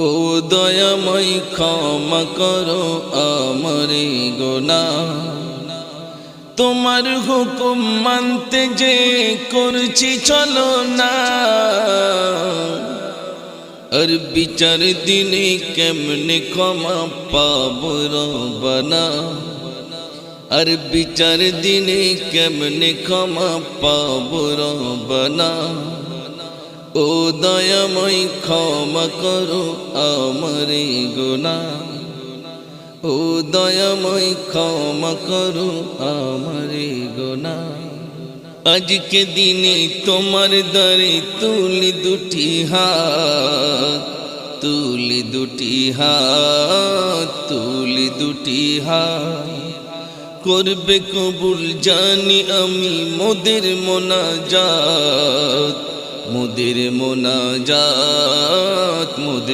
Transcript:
ও দয়াময় ক্ষমা করো আমারে গুনাহ, তোমার হুকুম মানতে যে করছি চলো না। আর বিচার দিনে কেমনে ক্ষমা পাবো রব্বানা, আর বিচার দিনে কেমনে ক্ষমা পাবো রব্বানা। ও দয়াময় ক্ষমা করো আমারে গুনাহ, ও দয়াময় ক্ষমা করো আমারে গুনাহ। আজকে দিনে তোমার দ্বারে তুলি দুটি হাত, তুলি দুটি হাত, তুলি দুটি হাত। করবে কবুল জানি আমি মোদের মোনাজাত, মোদের মোনাজাত, মোদের